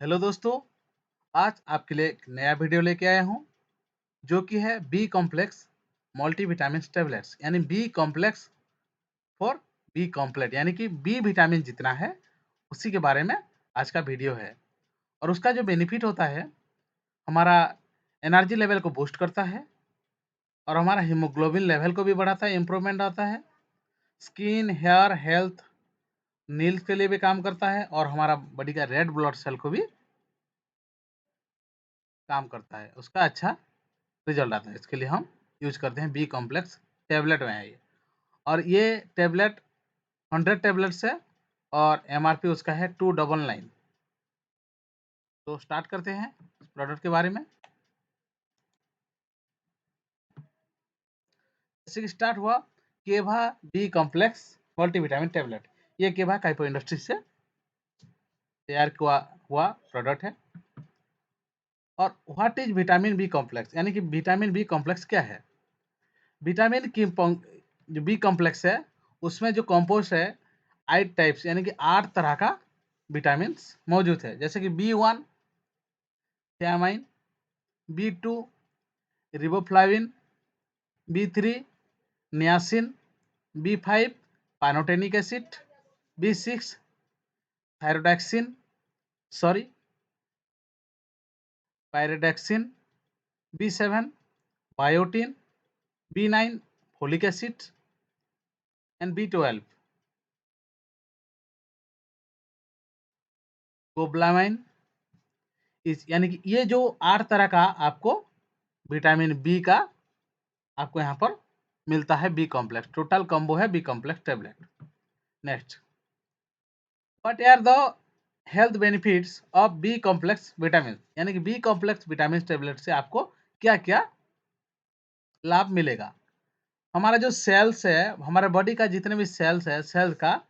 Hello दोस्तों, आज आपके लिए एक नया वीडियो लेके आया हूँ जो कि है बी कॉम्प्लेक्स मल्टीविटामिन टैबलेट्स यानी B complex for B complete यानी कि बी विटामिन जितना है उसी के बारे में आज का वीडियो है। और उसका जो बेनिफिट होता है हमारा एनर्जी लेवल को बूस्ट करता है और हमारा हीमोग्लोबिन लेवल को भी बढ़ाता है, इम्प्रूवमेंट आता है। स्किन, हेयर, हेल्थ, नील्स के लिए भी काम करता है और हमारा बॉडी का रेड ब्लड सेल को भी काम करता है, उसका अच्छा रिजल्ट आता है। इसके लिए हम यूज करते हैं बी कॉम्प्लेक्स टैबलेट में है ये। और ये टैबलेट 100 टैबलेट्स है और एमआरपी उसका है 299। तो स्टार्ट करते हैं इस प्रोडक्ट के बारे में। जैसे कि स्टार्ट हुआ केवा बी कॉम्प्लेक्स मल्टीविटामिन टैबलेट। ये केवा काइपो इंडस्ट्री से तैयार हुआ प्रोडक्ट है। और what is vitamin B complex यानी कि विटामिन बी कॉम्प्लेक्स क्या है। विटामिन की जो बी कॉम्प्लेक्स है उसमें जो कंपोस्ट है 8 टाइप्स यानी कि 8 तरह का विटामिन मौजूद है। जैसे कि B1 thiamine, B2 riboflavin, B3 niacin, B5 pantothenic acid, B6 thyrodoxine sorry pyridoxine, B7 biotin, B9 folic acid and B12 cobalamin. इस यानी कि ये जो 8 तरह का आपको विटामिन बी का आपको यहाँ पर मिलता है बी कॉम्प्लेक्स। टोटल कॉम्बो है B complex tablet. Next, what are the health benefits of B complex vitamin यानी कि बी कॉम्प्लेक्स विटामिन टैबलेट से आपको क्या क्या लाभ मिलेगा। हमारा जो सेल्स है, हमारे बॉडी का जितने भी सेल्स है, सेल का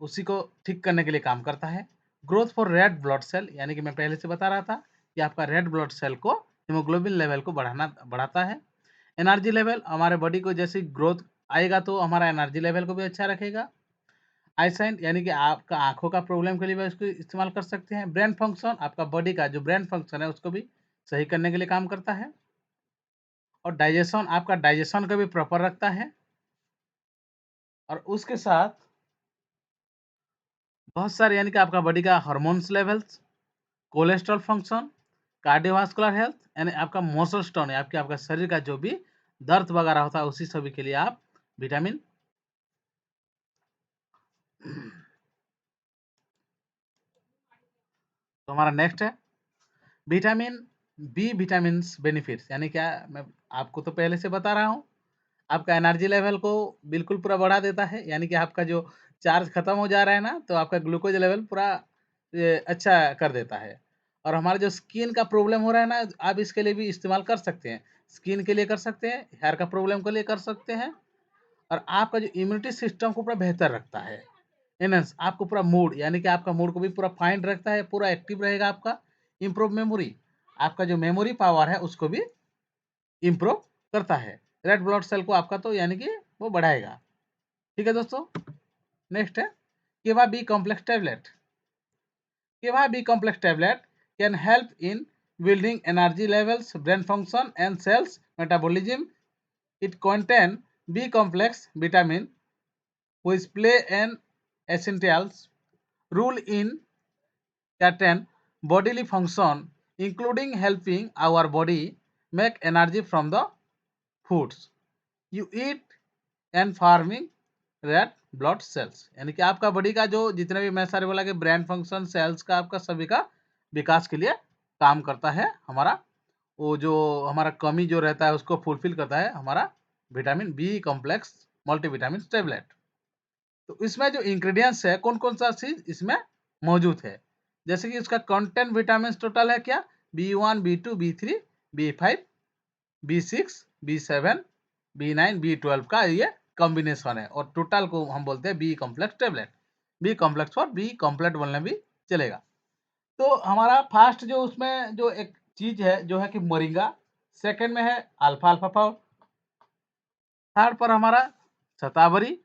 उसी को ठीक करने के लिए काम करता है। Growth for red blood cell यानी कि मैं पहले से बता रहा था कि आपका रेड ब्लड सेल को हीमोग्लोबिन लेवल को बढ़ाता है। एनर्जी लेवल, हमारे बॉडी को जैसे ग्रोथ आएगा तो हमारा एनर्जी लेवल को भी अच्छा रखेगा। आईसाइट यानी कि आपका आंखों का प्रॉब्लम के लिए भी इसको इस्तेमाल कर सकते हैं। ब्रेन फंक्शन, आपका बॉडी का जो ब्रेन फंक्शन है उसको भी सही करने के लिए काम करता है। और डाइजेशन, आपका डाइजेशन को भी प्रॉपर रखता है। और उसके साथ बहुत सारे यानी कि आपका बॉडी का hormones levels, cholesterol function, cardiovascular health यानी आपका मसल स्टोन है, आपके आपका शरीर का जो भी दर्द वगैरह होता है उसी सभी के लिए आप विटामिन तो हमारा नेक्स्ट है विटामिन बी विटामिन बेनिफिट्स यानी क्या। मैं आपको तो पहले से बता रहा हूँ, आपका एनर्जी लेवल को बिल्कुल पूरा बढ़ा देता है यानी कि आपका जो चार्ज खत्म हो जा रहा है ना तो आपका ग्लूकोज लेवल पूरा अच्छा कर देता है। और हमारा जो स्किन का प्रॉब्लम हो रहा है ना, आप इसके लिए भी इस्तेमाल कर सकते हैं। स्किन के लिए कर सकते हैं, हेयर का प्रॉब्लम के लिए कर सकते हैं। और आपका जो इम्यूनिटी सिस्टम को पूरा बेहतर रखता है। एनहेंस आपको पूरा मूड यानी कि आपका मूड को भी पूरा फाइन रखता है, पूरा एक्टिव रहेगा आपका। इम्प्रूव मेमोरी, आपका जो मेमोरी पावर है उसको भी इम्प्रूव करता है। रेड ब्लड सेल को आपका तो यानी कि वो बढ़ाएगा। ठीक है दोस्तों। नेक्स्ट है Keva B complex tablet. Keva B complex tablet can help in building energy levels, brain function and cells metabolism. It contain B complex vitamin which play an essential role in certain bodily function, including helping our body make energy from the foods you eat and farming red blood cells यानी कि आपका body का जो जितने भी मैं सारे बोला कि ब्रेन फंक्शन सेल्स का आपका सभी का विकास के लिए काम करता है। हमारा वो जो हमारा कमी जो रहता है उसको फुलफिल करता है हमारा vitamin B complex multivitamin tablet. तो इसमें जो इंग्रेडिएंट्स है कौन कौन सा चीज इसमें मौजूद है, जैसे कि इसका कंटेंट विटामिन टोटल है क्या, B1 B2 B3 B5 B6 B7 B9 B12 का ये कॉम्बिनेशन है और टोटल को हम बोलते हैं B complex tablet. B complex और बी कॉम्प्लेट बोलने भी चलेगा। तो हमारा फर्स्ट जो उसमें जो एक चीज है जो है कि मोरिंगा, सेकंड में है अल्फा अल्फा पाउडर, थर्ड पर हमारा शतावरी,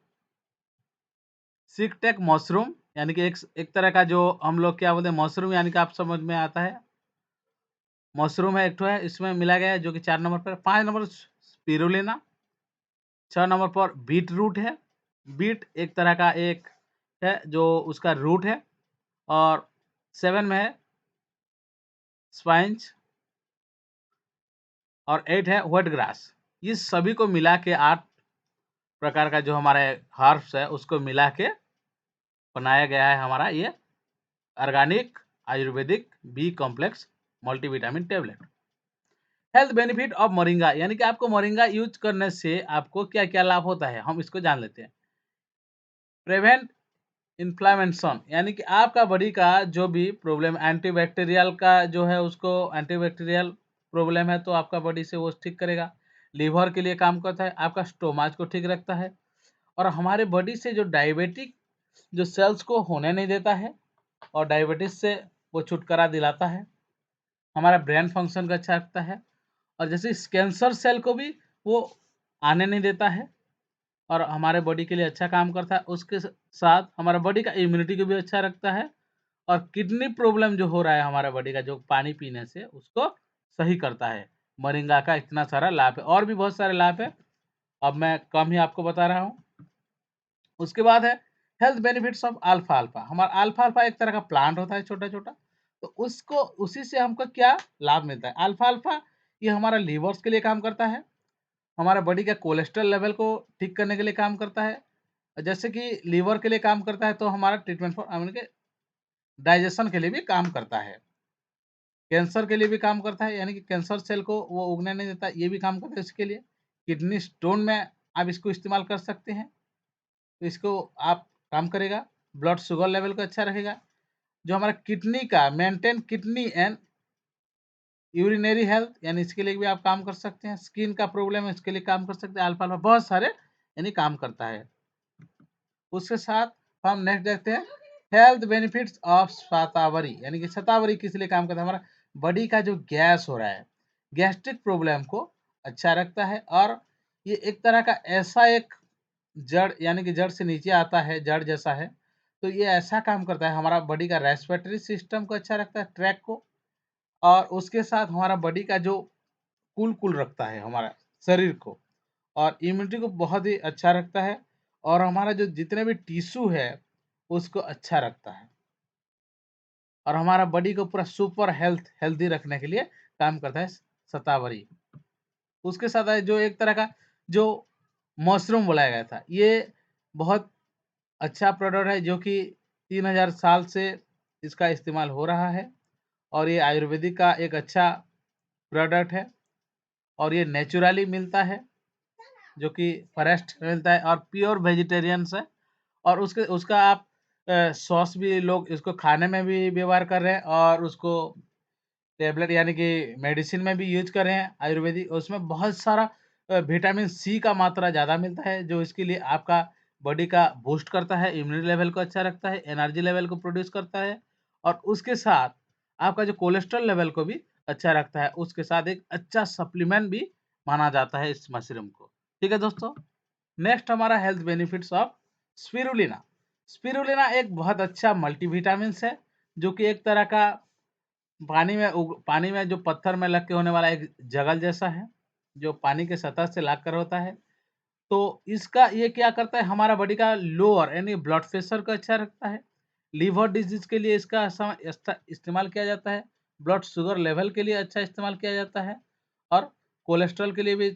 सिकटेक मशरूम, यानी कि एक तरह का जो हम लोग क्या बोलते हैं मशरूम, यानी कि आप समझ में आता है, मशरूम है, एक ठो है, इसमें मिला गया है जो कि 4 नंबर पर। 5 नंबर स्पिरुलिना, 6 नंबर पर बीट रूट है। बीट एक तरह का एक है जो उसका रूट है। और 7 में है स्पाइंज और 8 है व्हाइट ग्रास। ये सभी को मिला के 8 प्रकार का जो हमारे हर्ब्स है उसको मिला के बनाया गया है हमारा ये organic Ayurvedic B complex multivitamin tablet. Health benefit of moringa, यानी कि आपको मोरिंगा यूज करने से आपको क्या क्या लाभ होता है, हम इसको जान लेते हैं। प्रिवेंट इन्फ्लामेशन, यानी कि आपका बॉडी का जो भी प्रॉब्लम एंटीबैक्टीरियल का जो है उसको एंटीबैक्टीरियल प्रॉब्लम है तो आपका बॉडी से वो ठीक करेगा। लीवर के लिए काम करता है, आपका स्टोमाच को ठीक रखता है और हमारे बॉडी से जो डायबिटिक जो सेल्स को होने नहीं देता है और डायबिटीज से वो छुटकारा दिलाता है। हमारा ब्रेन फंक्शन का अच्छा रखता है और जैसे इस कैंसर सेल को भी वो आने नहीं देता है और हमारे बॉडी के लिए अच्छा काम करता है। उसके साथ हमारा बॉडी का इम्यूनिटी को भी अच्छा रखता है और किडनी प्रॉब्लम जो हो रहा है हमारा बॉडी का जो पानी पीने से उसको सही करता है। मोरिंगा का इतना सारा लाभ है और भी बहुत सारे लाभ है, अब मैं कम ही आपको बता रहा हूँ। उसके बाद है health benefits of alpha alpha. हमारा अल्फा अल्फा एक तरह का प्लांट होता है छोटा छोटा, तो उसको उसी से हमको क्या लाभ मिलता है। अल्फा अल्फा ये हमारा लीवर्स के लिए काम करता है, हमारा बॉडी का कोलेस्ट्रॉल लेवल को ठीक करने के लिए काम करता है। जैसे कि लीवर के लिए काम करता है तो हमारा ट्रीटमेंट फॉर यानी कि डाइजेशन के लिए भी काम करता है। कैंसर के लिए भी काम करता है, यानी कि कैंसर सेल को वो उगने नहीं देता, ये भी काम करता है इसके लिए। किडनी स्टोन में आप इसको इस्तेमाल कर सकते हैं, तो इसको आप काम करेगा। ब्लड शुगर लेवल को अच्छा रखेगा। जो हमारा किडनी का maintain kidney and urinary health, यानी इसके लिए भी आप काम कर सकते हैं। स्किन का प्रॉब्लम है इसके लिए काम कर सकते हैं। अल्फा अल्फा बहुत सारे यानी काम करता है। उसके साथ हम नेक्स्ट देखते हैं हेल्थ बेनिफिट्स ऑफ शतावरी, यानी कि शतावरी किस लिए काम करता है। हमारा बॉडी का जो गैस हो रहा है, गैस्ट्रिक प्रॉब्लम को अच्छा रखता है और ये एक तरह का ऐसा एक जड़, यानी कि जड़ से नीचे आता है, जड़ जैसा है, तो ये ऐसा काम करता है हमारा बॉडी का रेस्पिरेटरी सिस्टम को अच्छा रखता है, ट्रैक को। और उसके साथ हमारा बॉडी का जो कूल रखता है हमारा शरीर को और इम्यूनिटी को बहुत ही अच्छा रखता है और हमारा जो जितने भी टिश्यू है उसको अच्छा रखता है और हमारा बॉडी को पूरा सुपर हेल्दी रखने के लिए काम करता है शतावरी। उसके साथ है जो एक तरह का जो मशरूम बोलाया गया था, ये बहुत अच्छा प्रोडक्ट है जो कि 3000 साल से इसका इस्तेमाल हो रहा है और ये आयुर्वेदिक का एक अच्छा प्रोडक्ट है और ये नेचुरली मिलता है जो कि फॉरेस्ट में मिलता है और प्योर वेजिटेरियंस है। और उसके उसका आप सॉस भी लोग इसको खाने में भी व्यवहार कर रहे हैं और उसको टैबलेट यानी कि मेडिसिन में भी यूज कर रहे हैं आयुर्वेदिक। उसमें बहुत सारा विटामिन सी का मात्रा ज़्यादा मिलता है जो इसके लिए आपका बॉडी का बूस्ट करता है, इम्यूनिटी लेवल को अच्छा रखता है, एनर्जी लेवल को प्रोड्यूस करता है और उसके साथ आपका जो कोलेस्ट्रॉल लेवल को भी अच्छा रखता है। उसके साथ एक अच्छा सप्लीमेंट भी माना जाता है इस मशरूम को। ठीक है दोस्तों, नेक्स्ट हमारा health benefits of spirulina. Spirulina एक बहुत अच्छा मल्टीविटामिन्स है जो कि एक तरह का पानी में जो पत्थर में लग के होने वाला एक जगल जैसा है जो पानी के सतह से लाकर होता है। तो इसका ये क्या करता है हमारा बॉडी का लोअर यानी ब्लड प्रेशर को अच्छा रखता है। लीवर डिजीज के लिए इसका इस्तेमाल किया जाता है। ब्लड शुगर लेवल के लिए अच्छा इस्तेमाल किया जाता है और कोलेस्ट्रॉल के लिए भी।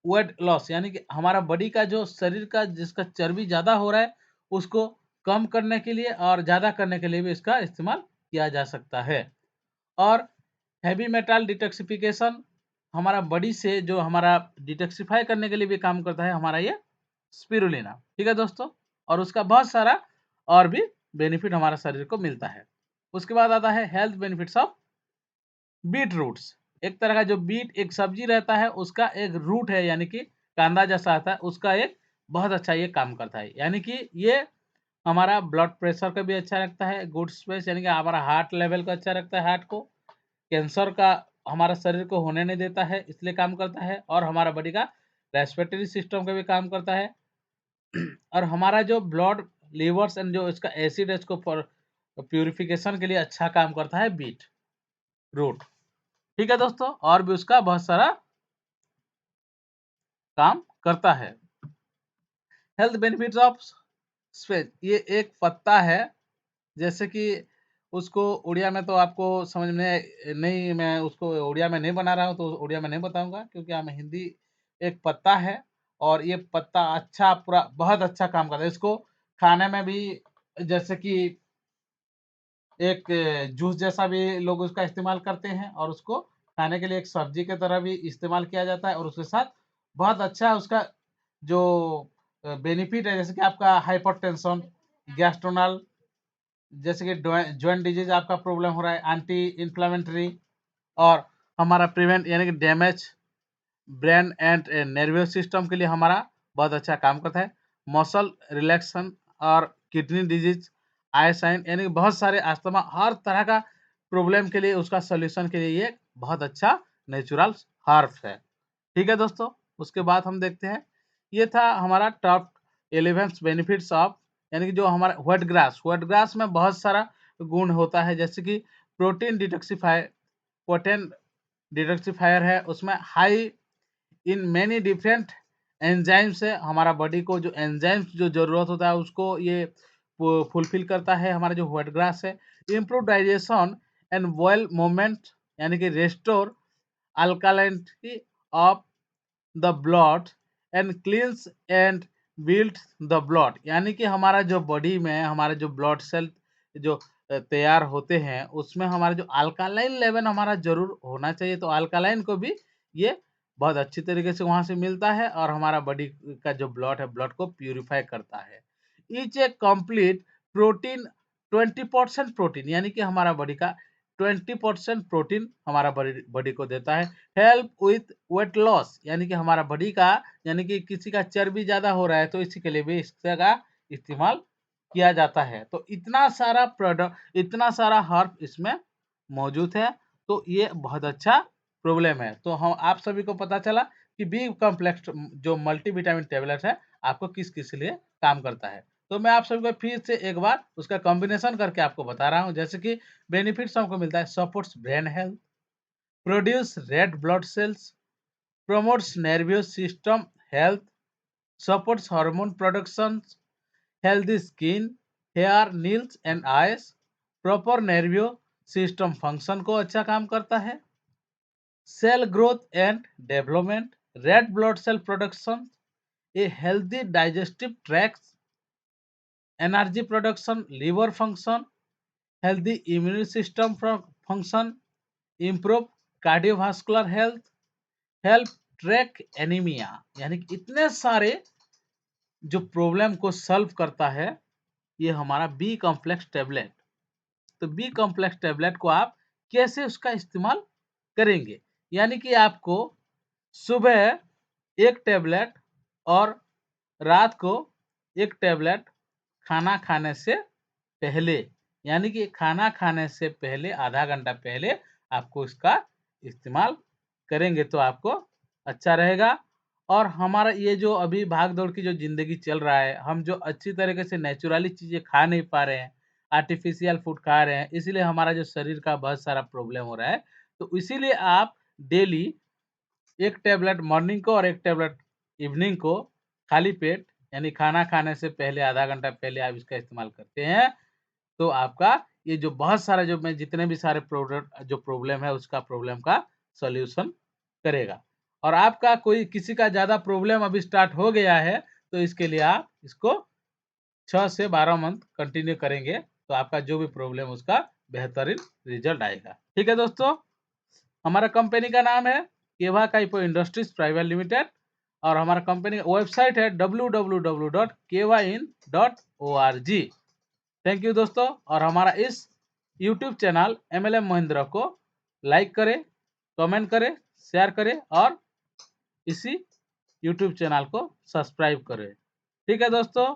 वेट लॉस यानी कि हमारा बॉडी का जो शरीर का जिसका चर्बी ज़्यादा हो रहा है उसको कम करने के लिए और ज़्यादा करने के लिए भी इसका इस्तेमाल किया जा सकता है। और हैवी मेटल डिटॉक्सिफिकेशन, हमारा बॉडी से जो हमारा डिटॉक्सिफाई करने के लिए भी काम करता है हमारा ये स्पिरुलिना। ठीक है दोस्तों, और उसका बहुत सारा और भी बेनिफिट हमारा शरीर को मिलता है। उसके बाद आता है health benefits of beet roots. एक तरह का जो बीट एक सब्जी रहता है उसका एक रूट है, यानी कि कांदा जैसा आता है, उसका एक बहुत अच्छा ये काम करता है। यानी कि ये हमारा ब्लड प्रेशर को भी अच्छा रखता है, गुड स्पेस यानी कि हमारा हार्ट लेवल को अच्छा रखता है, हार्ट को कैंसर का हमारा शरीर को होने नहीं देता है इसलिए काम करता है और हमारा बॉडी का रेस्पिरेटरी सिस्टम का भी काम करता है। और हमारा जो ब्लड लीवर्स एंड जो इसका एसिड है इसको प्यूरिफिकेशन के लिए अच्छा काम करता है बीट रूट। ठीक है दोस्तों, और भी उसका बहुत सारा काम करता है। हेल्थ बेनिफिट्स ऑफ स्पेज, ये एक पत्ता है, जैसे कि उसको उड़िया में तो आपको समझ में नहीं, मैं उसको उड़िया में नहीं बना रहा हूँ तो उड़िया में नहीं बताऊंगा, क्योंकि हम हिंदी। एक पत्ता है और ये पत्ता अच्छा पूरा बहुत अच्छा काम करता है। इसको खाने में भी जैसे कि एक जूस जैसा भी लोग उसका इस्तेमाल करते हैं, और उसको खाने के लिए एक सब्जी की तरह भी इस्तेमाल किया जाता है, और उसके साथ बहुत अच्छा उसका जो बेनिफिट है, जैसे कि आपका हाइपरटेंशन, गैस्ट्रोनल, जैसे कि जॉइंट डिजीज आपका प्रॉब्लम हो रहा है, एंटी इन्फ्लामेटरी, और हमारा प्रिवेंट यानी कि damage brain and nervous system के लिए हमारा बहुत अच्छा काम करता है। मसल रिलैक्सन और किडनी डिजीज, आई साइन, यानी कि बहुत सारे अस्थमा, हर तरह का प्रॉब्लम के लिए उसका सॉल्यूशन के लिए ये बहुत अच्छा नेचुरल हर्ब है। ठीक है दोस्तों, उसके बाद हम देखते हैं, ये था हमारा टॉप 11 बेनिफिट्स ऑफ, यानी कि जो हमारा व्हाइट ग्रास में बहुत सारा गुण होता है, जैसे कि प्रोटीन डिटॉक्सिफायर है, उसमें high in many different enzymes है। हमारा बॉडी को जो एंजाइम्स जो जरूरत होता है उसको ये फुलफिल करता है। हमारा जो व्हाइट ग्रास है, improve digestion and bowel movement, यानी कि restore alkalinity of the blood and cleanse and build the blood, यानी कि हमारा जो बॉडी में हमारे जो ब्लड सेल जो तैयार होते हैं, उसमें हमारा जो अल्कालाइन लेवल हमारा जरूर होना चाहिए। तो अल्कालाइन को भी ये बहुत अच्छी तरीके से वहां से मिलता है, और हमारा बॉडी का जो ब्लड है, ब्लड को प्यूरिफाई करता है। ईच ए कंप्लीट प्रोटीन, 20% प्रोटीन, यानी कि हमारा बॉडी का 20% प्रोटीन हमारा बॉडी को देता है। हेल्प विथ वेट लॉस, यानी कि हमारा बॉडी का, यानी कि किसी का चर्बी ज्यादा हो रहा है तो इसी के लिए भी इसका इस्तेमाल किया जाता है। तो इतना सारा प्रोडक्ट, इतना सारा हर्ब इसमें मौजूद है, तो ये बहुत अच्छा प्रॉब्लम है। तो हम आप सभी को पता चला कि बी कॉम्प्लेक्स जो मल्टीविटामिन टेबलेट है आपको किस किस लिए काम करता है। तो मैं आप सभी को फिर से एक बार उसका कॉम्बिनेशन करके आपको बता रहा हूँ, जैसे कि बेनिफिट्स हमको मिलता है, supports brain health, produce red blood cells, promotes nervous system health, supports hormone production, healthy skin, hair, nails and eyes, proper nervous system function को अच्छा काम करता है, cell growth and development, red blood cell production, a healthy digestive tract, energy production, liver function, healthy immune system function, improve cardiovascular health, help track anaemia, यानी कि इतने सारे जो प्रॉब्लम को सॉल्व करता है ये हमारा बी कॉम्प्लेक्स टेबलेट। तो बी कॉम्प्लेक्स टेबलेट को आप कैसे उसका इस्तेमाल करेंगे, यानी कि आपको सुबह एक टेबलेट और रात को एक टेबलेट खाना खाने से पहले, यानी कि खाना खाने से पहले आधा घंटा पहले आपको इसका इस्तेमाल करेंगे तो आपको अच्छा रहेगा। और हमारा ये जो अभी भाग दौड़ की जो जिंदगी चल रहा है, हम जो अच्छी तरीके से नेचुरली चीजें खा नहीं पा रहे हैं, आर्टिफिशियल फूड खा रहे हैं, इसीलिए हमारा जो शरीर का बहुत सारा प्रॉब्लम हो रहा है। तो इसीलिए आप डेली एक टेबलेट मॉर्निंग को और एक टेबलेट इवनिंग को खाली पेट, यानी खाना खाने से पहले आधा घंटा पहले आप इसका इस्तेमाल करते हैं, तो आपका ये जो बहुत सारा जो मैं जितने भी सारे प्रोडक्ट जो प्रॉब्लम है उसका प्रॉब्लम का सॉल्यूशन करेगा। और आपका कोई किसी का ज़्यादा प्रॉब्लम अभी स्टार्ट हो गया है तो इसके लिए आप इसको 6 से 12 मंथ कंटिन्यू करेंगे तो आपका जो भी प्रॉब्लम उसका बेहतरीन रिजल्ट आएगा। ठीक है दोस्तों, हमारा कंपनी का नाम है केवा काइपो इंडस्ट्रीज प्राइवेट लिमिटेड, और हमारा कंपनी का वेबसाइट है www.kevain.org। थैंक यू दोस्तों, और हमारा इस यूट्यूब चैनल MLM महिंद्रा को लाइक करें, कमेंट करें, शेयर करें, और इसी यूट्यूब चैनल को सब्सक्राइब करें। ठीक है दोस्तों।